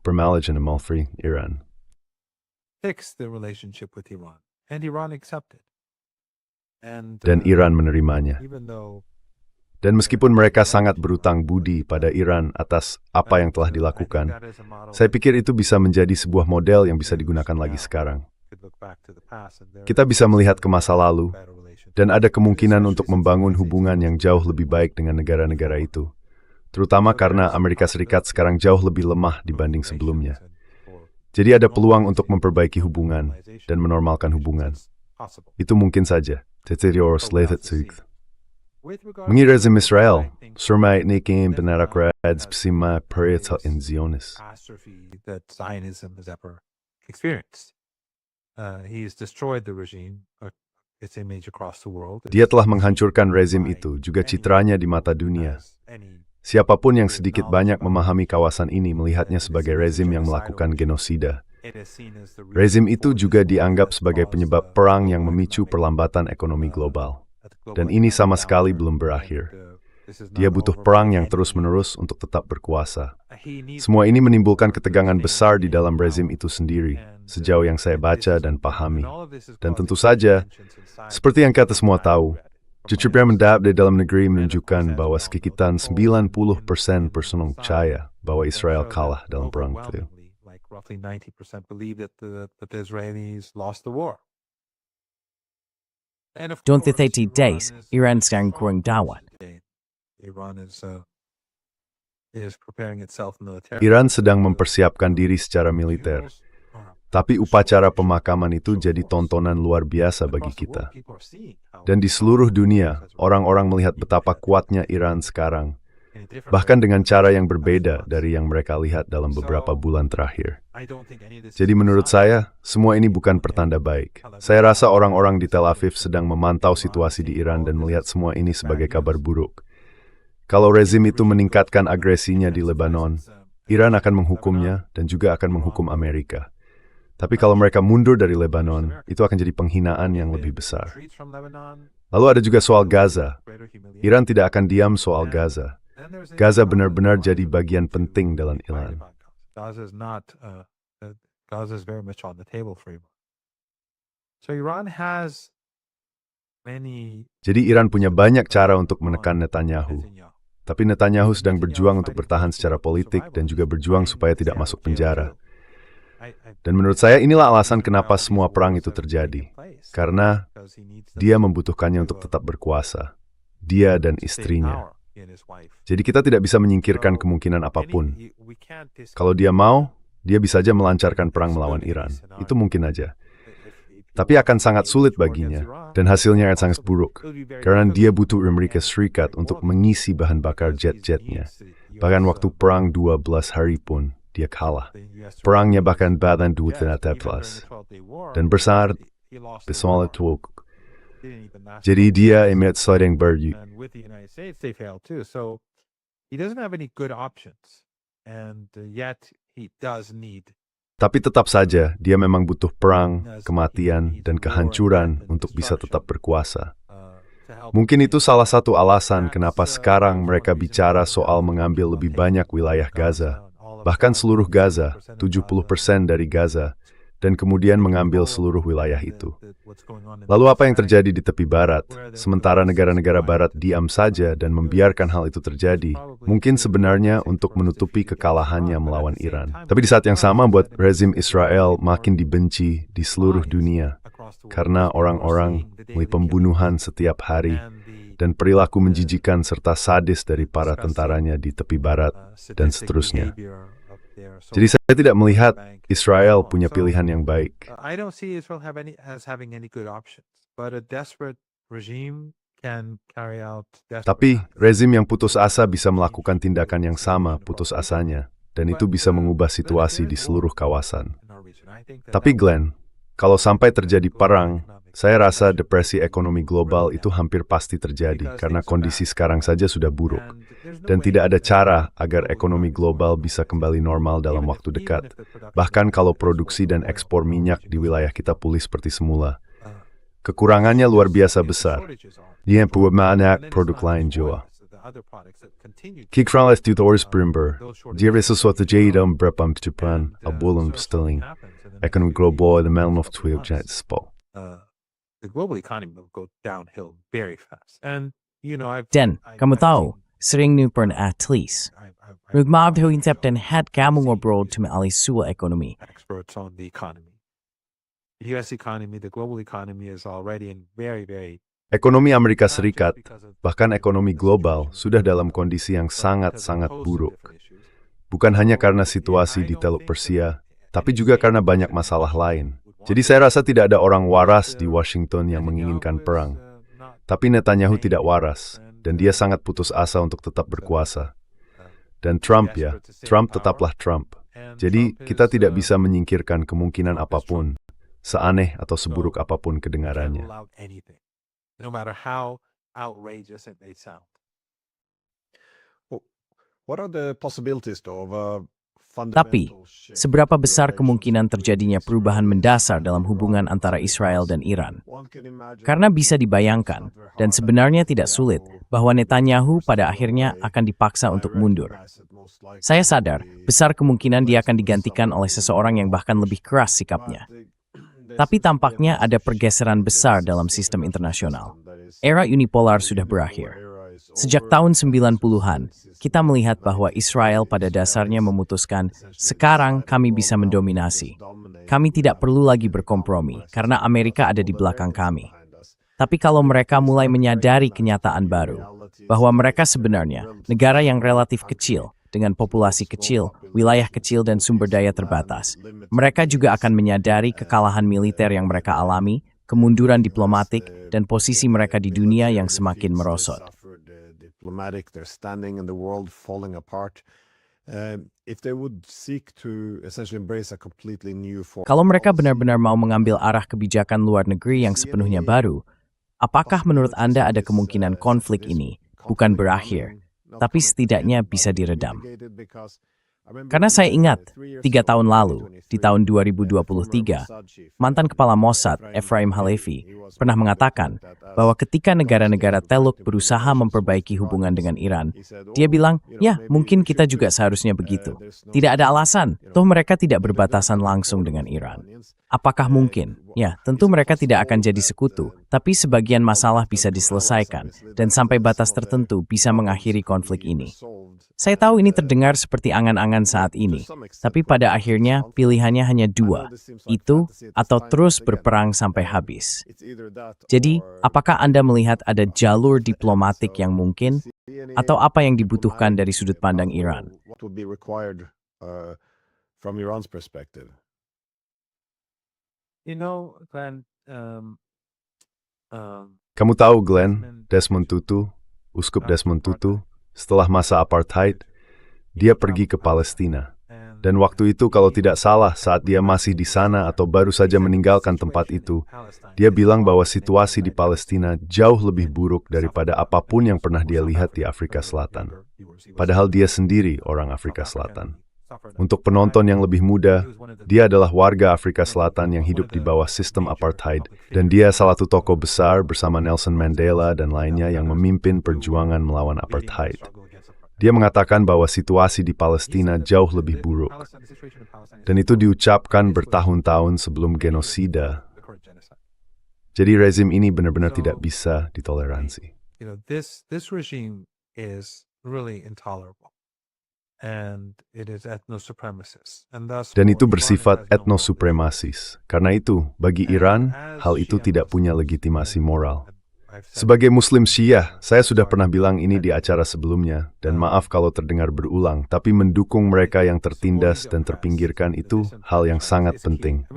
permalajan amalfi Iran. fix the relationship with Iran, and Iran accepted. Dan Iran menerimanya. Even though Dan meskipun mereka sangat berutang budi pada Iran atas apa yang telah dilakukan, saya pikir itu bisa menjadi sebuah model yang bisa digunakan lagi sekarang. Kita bisa melihat ke masa lalu, dan ada kemungkinan untuk membangun hubungan yang jauh lebih baik dengan negara-negara itu. Terutama karena Amerika Serikat sekarang jauh lebih lemah dibanding sebelumnya. Jadi ada peluang untuk memperbaiki hubungan dan menormalkan hubungan. Itu mungkin saja. Mengenai rezim Israel, surmai nikim benarak rads psima perita in Zionis. that Zionism has ever experienced. He's destroyed the regime, its image across the world. Dia telah menghancurkan rezim itu, juga citranya di mata dunia. Siapapun yang sedikit banyak memahami kawasan ini melihatnya sebagai rezim yang melakukan genosida. Rezim itu juga dianggap sebagai penyebab perang yang memicu perlambatan ekonomi global. Dan ini sama sekali belum berakhir. Dia butuh perang yang terus-menerus untuk tetap berkuasa. Semua ini menimbulkan ketegangan besar di dalam rezim itu sendiri, sejauh yang saya baca dan pahami. Dan tentu saja, seperti yang kita semua tahu, jujurnya mendap di dalam negeri menunjukkan bahwa sekitar 90% personal percaya bahwa Israel kalah dalam perang itu. Roughly 90% believe that the Israelis lost the war. And of Don't course, they days Iran sekarang kurang dawat. Iran is preparing itself militarily. Iran sedang mempersiapkan diri secara militer, tapi upacara pemakaman itu jadi tontonan luar biasa bagi kita. Dan di seluruh dunia, orang-orang melihat betapa kuatnya Iran sekarang, bahkan dengan cara yang berbeda dari yang mereka lihat dalam beberapa bulan terakhir. Jadi menurut saya, semua ini bukan pertanda baik. Saya rasa orang-orang di Tel Aviv sedang memantau situasi di Iran dan melihat semua ini sebagai kabar buruk. Kalau rezim itu meningkatkan agresinya di Lebanon, Iran akan menghukumnya dan juga akan menghukum Amerika. Tapi kalau mereka mundur dari Lebanon, itu akan jadi penghinaan yang lebih besar. Lalu ada juga soal Gaza. Iran tidak akan diam soal Gaza. Gaza benar-benar jadi bagian penting dalam Iran. Gaza is very much on the table for Iran. So Iran has many. Jadi Iran punya banyak cara untuk menekan Netanyahu. Tapi Netanyahu sedang berjuang untuk bertahan secara politik dan juga berjuang supaya tidak masuk penjara. Dan menurut saya inilah alasan kenapa semua perang itu terjadi. Karena dia membutuhkannya untuk tetap berkuasa. Dia dan istrinya. Jadi kita tidak bisa menyingkirkan kemungkinan apapun. Kalau dia mau, dia bisa saja melancarkan perang melawan Iran. Itu mungkin aja. Tapi akan sangat sulit baginya, dan hasilnya akan sangat buruk. Karena dia butuh Amerika Serikat untuk mengisi bahan bakar jet-jetnya. Bahkan waktu perang 12 hari pun, dia kalah. Perangnya bahkan badan 213. Dan besar besoal itu. Jadi dia emit sedang berju. And with the United States, they failed too. So he doesn't have any good options, and yet he does need. Tapi tetap saja, dia memang butuh perang, kematian, dan kehancuran untuk bisa tetap berkuasa. Mungkin itu salah satu alasan kenapa sekarang mereka bicara soal mengambil lebih banyak wilayah Gaza, bahkan seluruh Gaza, 70% dari Gaza, dan kemudian mengambil seluruh wilayah itu. Lalu apa yang terjadi di tepi barat? Sementara negara-negara barat diam saja dan membiarkan hal itu terjadi, mungkin sebenarnya untuk menutupi kekalahannya melawan Iran. Tapi di saat yang sama buat rezim Israel makin dibenci di seluruh dunia, karena orang-orang mulai pembunuhan setiap hari dan perilaku menjijikan serta sadis dari para tentaranya di tepi barat dan seterusnya. Jadi saya tidak melihat Israel punya pilihan yang baik. I don't see Israel as having any good options, but a desperate regime can carry out. Tapi rezim yang putus asa bisa melakukan tindakan yang sama putus asanya, dan itu bisa mengubah situasi di seluruh kawasan. Tapi Glenn, kalau sampai terjadi perang, saya rasa depresi ekonomi global itu hampir pasti terjadi karena kondisi sekarang saja sudah buruk. Dan tidak ada cara agar ekonomi global bisa kembali normal dalam waktu dekat. Bahkan kalau produksi dan ekspor minyak di wilayah kita pulih seperti semula. Kekurangannya luar biasa besar. Dia banyak produk lain juga. Kikral Estudores Brimber, dia sesuatu jadam berpam Japan, abulan bestelling. Ekonomi global dan melnof tuil jet spol. The global economy will go downhill very fast. And Dan, kamu tahu, sering nupern atlis. Rugmaab hointep dan had kamu ngobrol tumi alis sua ekonomi. experts on the economy. The U.S. economy, the global economy is already in very, very. Ekonomi Amerika Serikat, bahkan ekonomi global, sudah dalam kondisi yang sangat-sangat buruk. Bukan hanya karena situasi di Teluk Persia, tapi juga karena banyak masalah lain. Jadi saya rasa tidak ada orang waras di Washington yang menginginkan perang. Tapi Netanyahu tidak waras, dan dia sangat putus asa untuk tetap berkuasa. Dan Trump Trump tetaplah Trump. Jadi kita tidak bisa menyingkirkan kemungkinan apapun, seaneh atau seburuk apapun kedengarannya. No matter how outrageous it may sound. What are the possibilities though of a Tapi, fundamental shift seberapa in besar relations kemungkinan between terjadinya Israel perubahan and mendasar Iran? dalam hubungan antara Israel dan Iran? One can imagine Karena bisa dibayangkan, dan sebenarnya tidak sulit, bahwa Netanyahu pada akhirnya akan dipaksa untuk mundur. Saya sadar, besar kemungkinan dia akan digantikan oleh seseorang yang bahkan lebih keras sikapnya. Tapi tampaknya ada pergeseran besar dalam sistem internasional. Era unipolar sudah berakhir. Sejak tahun 90-an, kita melihat bahwa Israel pada dasarnya memutuskan, sekarang kami bisa mendominasi. Kami tidak perlu lagi berkompromi, karena Amerika ada di belakang kami. Tapi kalau mereka mulai menyadari kenyataan baru, bahwa mereka sebenarnya negara yang relatif kecil, dengan populasi kecil, wilayah kecil dan sumber daya terbatas, mereka juga akan menyadari kekalahan militer yang mereka alami, kemunduran diplomatik, dan posisi mereka di dunia yang semakin merosot. Their standing in the world falling apart. If they would seek to essentially embrace a completely new form. Kalau mereka benar-benar mau mengambil arah kebijakan luar negeri yang sepenuhnya baru, apakah menurut Anda ada kemungkinan konflik ini bukan berakhir, tapi setidaknya bisa diredam? Karena saya ingat, 3 tahun lalu, di tahun 2023, mantan kepala Mossad, Ephraim Halevi, pernah mengatakan bahwa ketika negara-negara Teluk berusaha memperbaiki hubungan dengan Iran, dia bilang, ya mungkin kita juga seharusnya begitu. Tidak ada alasan, toh mereka tidak berbatasan langsung dengan Iran. Apakah mungkin? Ya, tentu mereka tidak akan jadi sekutu, tapi sebagian masalah bisa diselesaikan, dan sampai batas tertentu bisa mengakhiri konflik ini. Saya tahu ini terdengar seperti angan-angan saat ini, tapi pada akhirnya pilihannya hanya dua, itu atau terus berperang sampai habis. Jadi, apakah Anda melihat ada jalur diplomatik yang mungkin, atau apa yang dibutuhkan dari sudut pandang Iran? What would be required from Iran's perspective? Glenn, Kamu tahu Glenn, Desmond Tutu, Uskup Desmond Tutu, setelah masa apartheid, Dia pergi ke Palestina. Dan waktu itu kalau tidak salah saat dia masih di sana atau baru saja meninggalkan tempat itu, dia bilang bahwa situasi di Palestina jauh lebih buruk daripada apapun yang pernah dia lihat di Afrika Selatan. Padahal dia sendiri orang Afrika Selatan. Untuk penonton yang lebih muda, dia adalah warga Afrika Selatan yang hidup di bawah sistem apartheid, dan dia salah satu tokoh besar bersama Nelson Mandela dan lainnya yang memimpin perjuangan melawan apartheid. Dia mengatakan bahwa situasi di Palestina jauh lebih buruk, dan itu diucapkan bertahun-tahun sebelum genosida. Jadi rezim ini benar-benar tidak bisa ditoleransi. This regime is really intolerable. And it is ethno-supremacist. Dan itu bersifat etnosupremasis. Karena itu, bagi Iran, hal itu tidak punya legitimasi moral. Sebagai Muslim Syiah, saya sudah pernah bilang ini di acara sebelumnya, dan maaf kalau terdengar berulang, tapi mendukung mereka yang tertindas dan terpinggirkan itu hal yang sangat penting.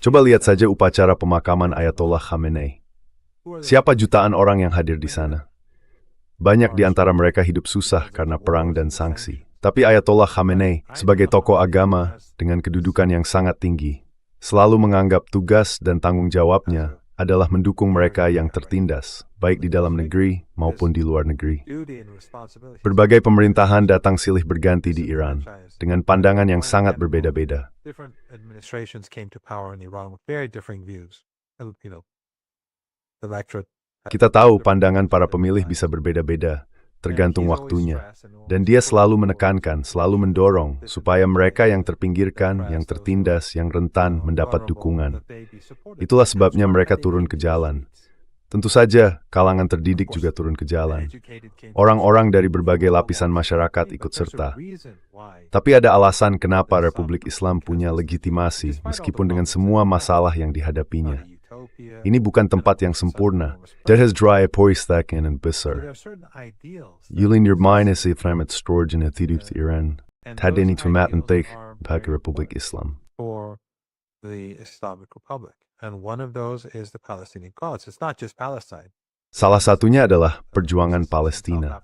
Coba lihat saja upacara pemakaman Ayatollah Khamenei. Siapa jutaan orang yang hadir di sana? Banyak di antara mereka hidup susah karena perang dan sanksi. Tapi Ayatollah Khamenei, sebagai tokoh agama dengan kedudukan yang sangat tinggi, selalu menganggap tugas dan tanggung jawabnya adalah mendukung mereka yang tertindas, baik di dalam negeri maupun di luar negeri. Berbagai pemerintahan datang silih berganti di Iran, dengan pandangan yang sangat berbeda-beda. Kita tahu pandangan para pemilih bisa berbeda-beda, tergantung waktunya. Dan dia selalu menekankan, selalu mendorong, supaya mereka yang terpinggirkan, yang tertindas, yang rentan mendapat dukungan. Itulah sebabnya mereka turun ke jalan. Tentu saja, kalangan terdidik juga turun ke jalan. Orang-orang dari berbagai lapisan masyarakat ikut serta. Tapi ada alasan kenapa Republik Islam punya legitimasi, meskipun dengan semua masalah yang dihadapinya. Ini bukan tempat yang sempurna. Dit has dry poistaken en besar. Jullie mind is iframet storage in het Iran. Had niet vermaten tegen bagi Republik Islam. For the Islamic Republic. And one of those is the Palestinian cause. It's not just Palestine. Salah satunya adalah perjuangan Palestina.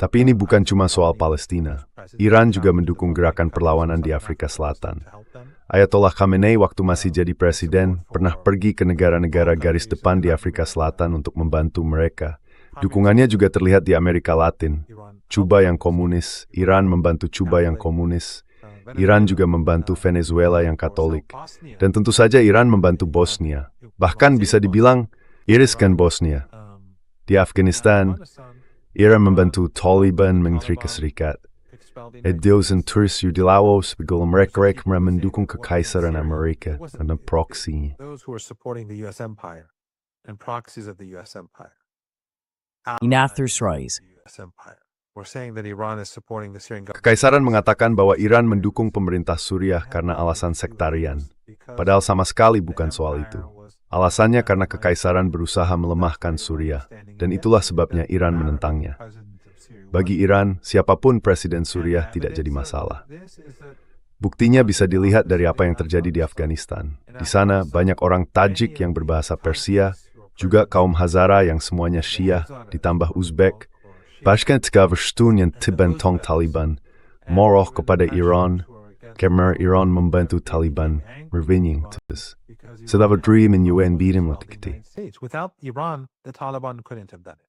Tapi ini bukan cuma soal Palestina. Iran juga mendukung gerakan perlawanan di Afrika Selatan. Ayatollah Khamenei waktu masih jadi presiden pernah pergi ke negara-negara garis depan di Afrika Selatan untuk membantu mereka. Dukungannya juga terlihat di Amerika Latin. Cuba yang komunis, Iran membantu Cuba yang komunis. Iran juga membantu Venezuela yang Katolik. Dan tentu saja Iran membantu Bosnia. Bahkan bisa dibilang iriskan Bosnia. Di Afghanistan, Iran membantu Taliban Amerika Serikat. Deus and turis Laos begala mereka mendukung kekaisaran Amerika dan proksinya. Those who are supporting the US empire and proxies of the US empire. Inathers Rise. We're saying that Iran is supporting the Syrian government. Kekaisaran mengatakan bahwa Iran mendukung pemerintah Suriah karena alasan sektarian. Padahal sama sekali bukan soal itu. Alasannya karena kekaisaran berusaha melemahkan Suriah, dan itulah sebabnya Iran menentangnya. Bagi Iran, siapapun presiden Suriah tidak jadi masalah. Buktinya bisa dilihat dari apa yang terjadi di Afghanistan. Di sana, banyak orang Tajik yang berbahasa Persia, juga kaum Hazara yang semuanya Syiah, ditambah Uzbek. Bahkan Tgavashtun yang Tibentong Taliban, moroh kepada Iran, karena Iran membantu Taliban, revening tes. Sedaba dream in UN bidim latikiti. Without Iran, the Taliban couldn't have done it.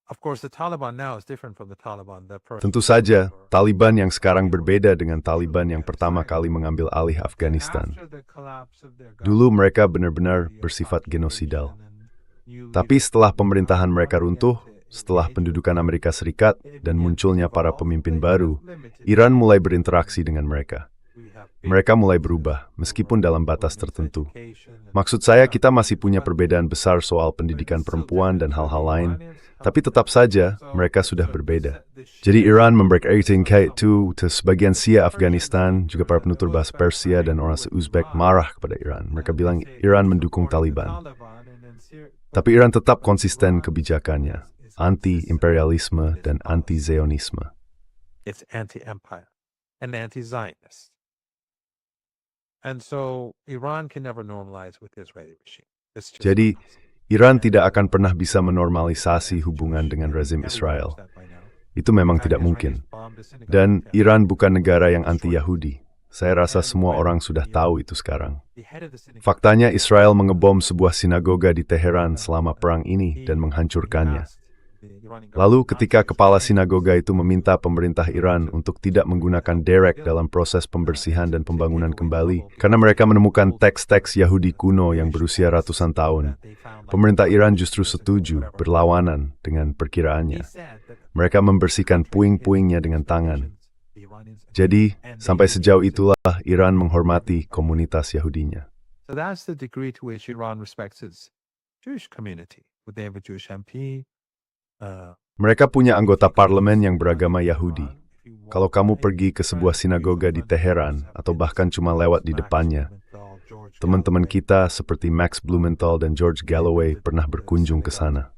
Of course, the Taliban now is different from the Taliban that first. Tentu saja, Taliban yang sekarang berbeda dengan Taliban yang pertama kali mengambil alih Afghanistan. Dulu mereka benar-benar bersifat genosidal. Tapi setelah pemerintahan mereka runtuh, setelah pendudukan Amerika Serikat dan munculnya para pemimpin baru, Iran mulai berinteraksi dengan mereka. Mereka mulai berubah, meskipun dalam batas tertentu. Maksud saya, kita masih punya perbedaan besar soal pendidikan perempuan dan hal-hal lain, tapi tetap saja mereka sudah berbeda. Jadi Iran membreak everything itu, sebagian Syiah Afghanistan, juga para penutur bahasa Persia dan orang Uzbek marah kepada Iran. Mereka bilang Iran mendukung Taliban. Tapi Iran tetap konsisten kebijakannya, anti-imperialisme dan anti-Zionisme. It's anti-empire and anti-Zionist. And so Iran can never normalize with the Israeli regime. Jadi Iran tidak akan pernah bisa menormalisasi hubungan dengan rezim Israel. Itu memang tidak mungkin. Dan Iran bukan negara yang anti-Yahudi. Saya rasa semua orang sudah tahu itu sekarang. Faktanya Israel mengebom sebuah sinagoga di Teheran selama perang ini dan menghancurkannya. Lalu ketika kepala sinagoga itu meminta pemerintah Iran untuk tidak menggunakan derek dalam proses pembersihan dan pembangunan kembali, karena mereka menemukan teks-teks Yahudi kuno yang berusia ratusan tahun, pemerintah Iran justru setuju berlawanan dengan perkiraannya. Mereka membersihkan puing-puingnya dengan tangan. Jadi, sampai sejauh itulah Iran menghormati komunitas Yahudinya. So that's the degree to which Iran respects its Jewish community. Would they have a Jewish MP? Mereka punya anggota parlemen yang beragama Yahudi. Kalau kamu pergi ke sebuah sinagoga di Teheran, atau bahkan cuma lewat di depannya, teman-teman kita seperti Max Blumenthal dan George Galloway pernah berkunjung ke sana.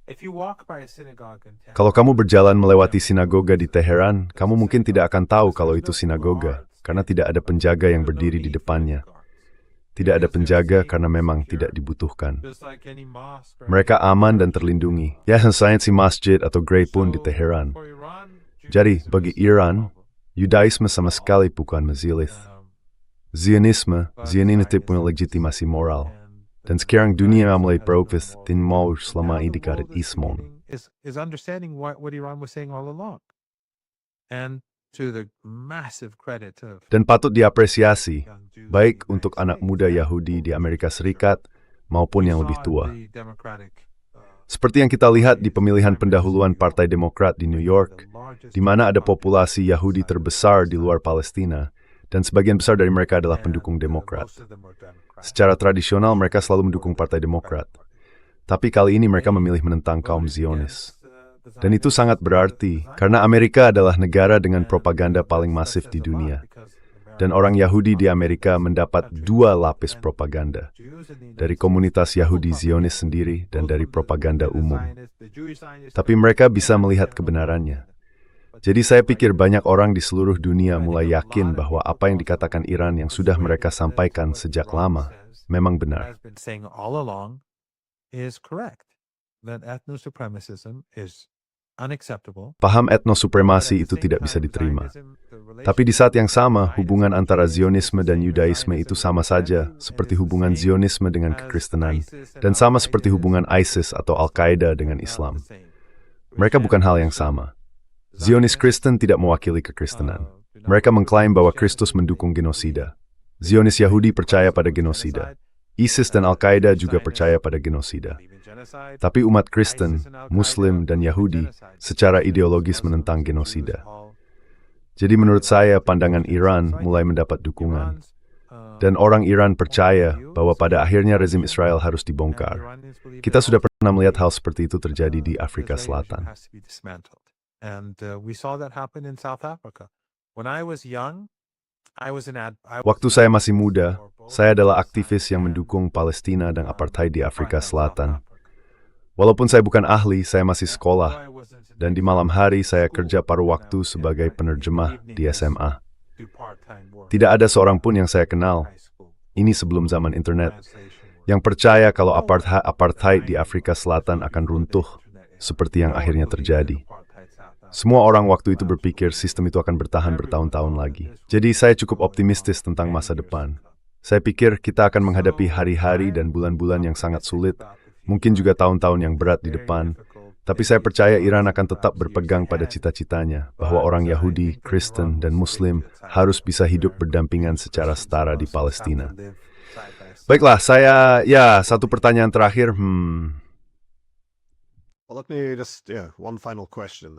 Kalau kamu berjalan melewati sinagoga di Teheran, kamu mungkin tidak akan tahu kalau itu sinagoga, karena tidak ada penjaga yang berdiri di depannya. Tidak ada penjaga karena memang tidak dibutuhkan. Mereka aman dan terlindungi. Ya, selain si masjid atau gereja pun di Teheran. Jadi, bagi Iran, Yudaisme sama sekali bukan mezilith. Zionisme punya legitimasi moral. Dan sekarang dunia mulai beroperasi mau selama ini dikaret Ismon. Is understanding what Iran was saying all along. And to the massive credit of Dan patut diapresiasi, baik untuk anak muda Yahudi di Amerika Serikat maupun yang lebih tua. Seperti yang kita lihat di pemilihan pendahuluan Partai Demokrat di New York, di mana ada populasi Yahudi terbesar di luar Palestina, dan sebagian besar dari mereka adalah pendukung Demokrat. Secara tradisional mereka selalu mendukung Partai Demokrat. Tapi kali ini mereka memilih menentang kaum Zionis. Dan itu sangat berarti, karena Amerika adalah negara dengan propaganda paling masif di dunia. Dan orang Yahudi di Amerika mendapat dua lapis propaganda. Dari komunitas Yahudi Zionis sendiri dan dari propaganda umum. Tapi mereka bisa melihat kebenarannya. Jadi saya pikir banyak orang di seluruh dunia mulai yakin bahwa apa yang dikatakan Iran yang sudah mereka sampaikan sejak lama memang benar. Paham etnosupremasi itu tidak bisa diterima. Tapi di saat yang sama, hubungan antara Zionisme dan Yudaisme itu sama saja seperti hubungan Zionisme dengan kekristenan, dan sama seperti hubungan ISIS atau Al-Qaeda dengan Islam. Mereka bukan hal yang sama. Zionis Kristen tidak mewakili kekristenan. Mereka mengklaim bahwa Kristus mendukung genosida. Zionis Yahudi percaya pada genosida. ISIS dan Al-Qaeda juga percaya pada genosida. Tapi umat Kristen, Muslim, dan Yahudi secara ideologis menentang genosida. Jadi menurut saya pandangan Iran mulai mendapat dukungan. Dan orang Iran percaya bahwa pada akhirnya rezim Israel harus dibongkar. Kita sudah pernah melihat hal seperti itu terjadi di Afrika Selatan. Waktu saya masih muda, saya adalah aktivis yang mendukung Palestina dan apartheid di Afrika Selatan. Walaupun saya bukan ahli, saya masih sekolah. Dan di malam hari saya kerja paruh waktu sebagai penerjemah di SMA. Tidak ada seorang pun yang saya kenal, ini sebelum zaman internet, yang percaya kalau apartheid di Afrika Selatan akan runtuh, seperti yang akhirnya terjadi. Semua orang waktu itu berpikir sistem itu akan bertahan bertahun-tahun lagi. Jadi saya cukup optimistis tentang masa depan. Saya pikir kita akan menghadapi hari-hari dan bulan-bulan yang sangat sulit, mungkin juga tahun-tahun yang berat di depan. Tapi saya percaya Iran akan tetap berpegang pada cita-citanya, bahwa orang Yahudi, Kristen, dan Muslim harus bisa hidup berdampingan secara setara di Palestina. Baiklah, satu pertanyaan terakhir. Well, let me just, one final question.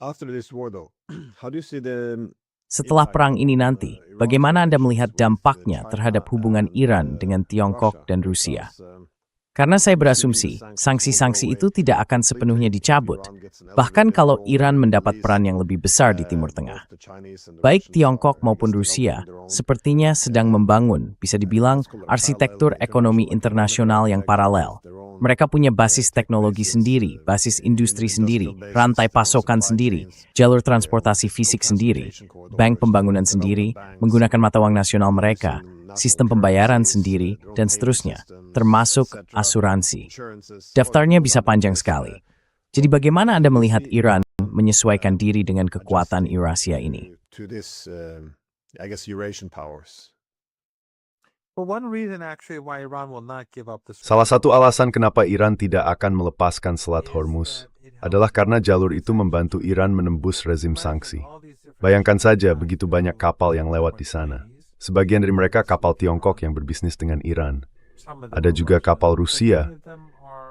After this war, though, how do you see the Setelah perang ini nanti, bagaimana Anda melihat dampaknya terhadap hubungan Iran dengan Tiongkok dan Rusia? Karena saya berasumsi, sanksi-sanksi itu tidak akan sepenuhnya dicabut, bahkan kalau Iran mendapat peran yang lebih besar di Timur Tengah. Baik Tiongkok maupun Rusia, sepertinya sedang membangun, bisa dibilang, arsitektur ekonomi internasional yang paralel. Mereka punya basis teknologi sendiri, basis industri sendiri, rantai pasokan sendiri, jalur transportasi fisik sendiri, bank pembangunan sendiri, menggunakan mata uang nasional mereka, sistem pembayaran sendiri, dan seterusnya, termasuk asuransi. Daftarnya bisa panjang sekali. Jadi bagaimana Anda melihat Iran menyesuaikan diri dengan kekuatan Eurasia ini? To this, I guess, Eurasian powers. But one reason actually why Iran will not give up the Salah satu alasan kenapa Iran tidak akan melepaskan Selat Hormuz adalah karena jalur itu membantu Iran menembus rezim sanksi. Bayangkan saja begitu banyak kapal yang lewat di sana. Sebagian dari mereka kapal Tiongkok yang berbisnis dengan Iran. Ada juga kapal Rusia,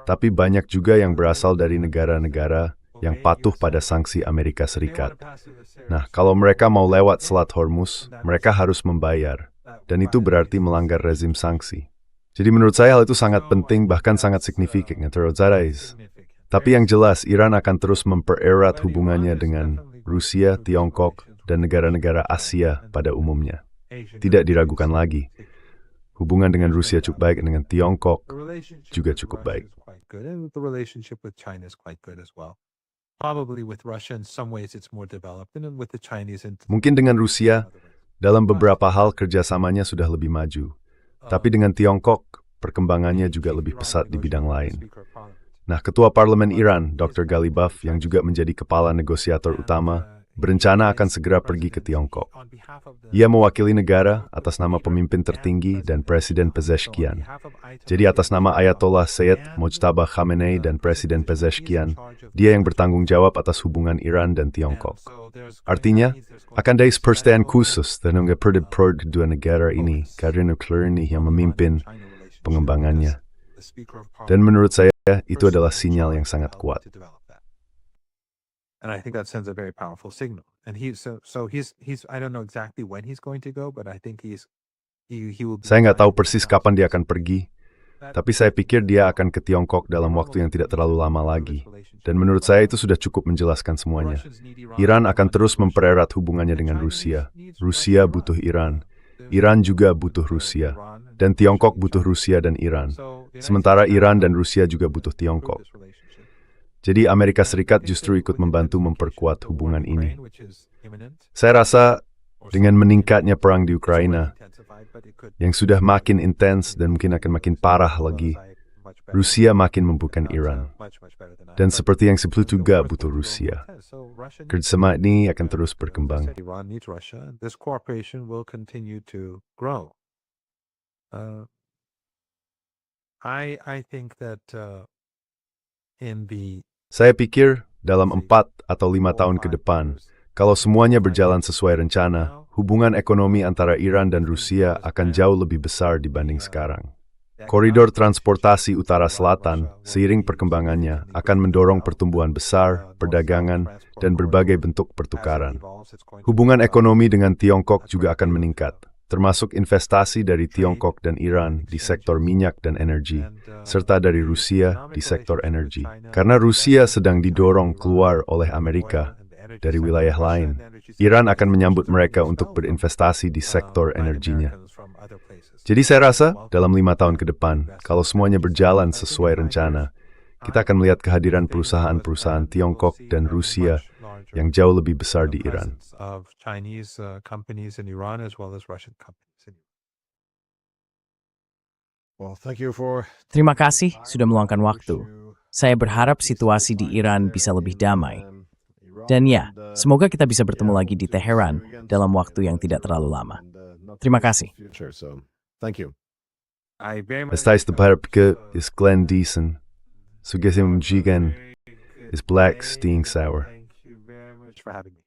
tapi banyak juga yang berasal dari negara-negara yang patuh pada sanksi Amerika Serikat. Nah, kalau mereka mau lewat Selat Hormuz, mereka harus membayar. Dan itu berarti melanggar rezim sanksi. Jadi menurut saya hal itu sangat penting, bahkan sangat signifikan. Tapi yang jelas, Iran akan terus mempererat hubungannya dengan Rusia, Tiongkok, dan negara-negara Asia pada umumnya. Tidak diragukan lagi. Hubungan dengan Rusia cukup baik, dengan Tiongkok juga cukup baik. The relationship with China is quite good as well. Probably with Russia in some ways it's more developed, and with the Chinese in Mungkin dengan Rusia, dalam beberapa hal kerjasamanya sudah lebih maju. Tapi dengan Tiongkok, perkembangannya juga lebih pesat di bidang lain. Nah, Ketua Parlemen Iran, Dr. Ghalibaf, yang juga menjadi kepala negosiator utama, berencana akan segera pergi ke Tiongkok. Ia mewakili negara atas nama pemimpin tertinggi dan Presiden Pezeshkian. Jadi atas nama Ayatollah Sayyid Mojtaba Khamenei dan Presiden Pezeshkian, dia yang bertanggung jawab atas hubungan Iran dan Tiongkok. Artinya, akan ada perseteruan khusus dan kedua negara ini karena nuklir ini yang memimpin pengembangannya. Dan menurut saya, itu adalah sinyal yang sangat kuat. And I think that sends a very powerful signal. And he's I don't know exactly when he's going to go, but I think he will. Saya nggak tahu persis kapan dia akan pergi, tapi saya pikir dia akan ke Tiongkok dalam waktu yang tidak terlalu lama lagi. Dan menurut saya itu sudah cukup menjelaskan semuanya. Iran akan terus mempererat hubungannya dengan Rusia. Rusia butuh Iran. Iran juga butuh Rusia. Dan Tiongkok butuh Rusia dan Iran. Sementara Iran dan Rusia juga butuh Tiongkok. Jadi Amerika Serikat justru ikut membantu memperkuat hubungan ini. Saya rasa dengan meningkatnya perang di Ukraina, yang sudah makin intens dan mungkin akan makin parah lagi, Rusia makin membutuhkan Iran. Dan seperti yang sebelumnya juga butuh Rusia. Kerjasama ini akan terus berkembang. Iran needs Russia. This cooperation will continue to grow. I think that in the Saya pikir dalam 4 atau 5 tahun ke depan, kalau semuanya berjalan sesuai rencana, hubungan ekonomi antara Iran dan Rusia akan jauh lebih besar dibanding sekarang. Koridor transportasi utara-selatan, seiring perkembangannya, akan mendorong pertumbuhan besar, perdagangan, dan berbagai bentuk pertukaran. Hubungan ekonomi dengan Tiongkok juga akan meningkat, termasuk investasi dari Tiongkok dan Iran di sektor minyak dan energi, serta dari Rusia di sektor energi. Karena Rusia sedang didorong keluar oleh Amerika dari wilayah lain, Iran akan menyambut mereka untuk berinvestasi di sektor energinya. Jadi saya rasa dalam 5 tahun ke depan, kalau semuanya berjalan sesuai rencana, kita akan melihat kehadiran perusahaan-perusahaan Tiongkok dan Rusia yang jauh lebih besar di Iran. of Chinese companies in Iran as well as Russian companies in Iran. Well, thank you for Terima kasih sudah meluangkan waktu. Saya berharap situasi di Iran bisa lebih damai. Dan ya, semoga kita bisa bertemu lagi di Teheran dalam waktu yang tidak terlalu lama. Terima kasih. Thank you. I very much Estais de Parapke is Glenn Deason. Sugesim Jigen is Black Sting Sour. thank you very much for having me.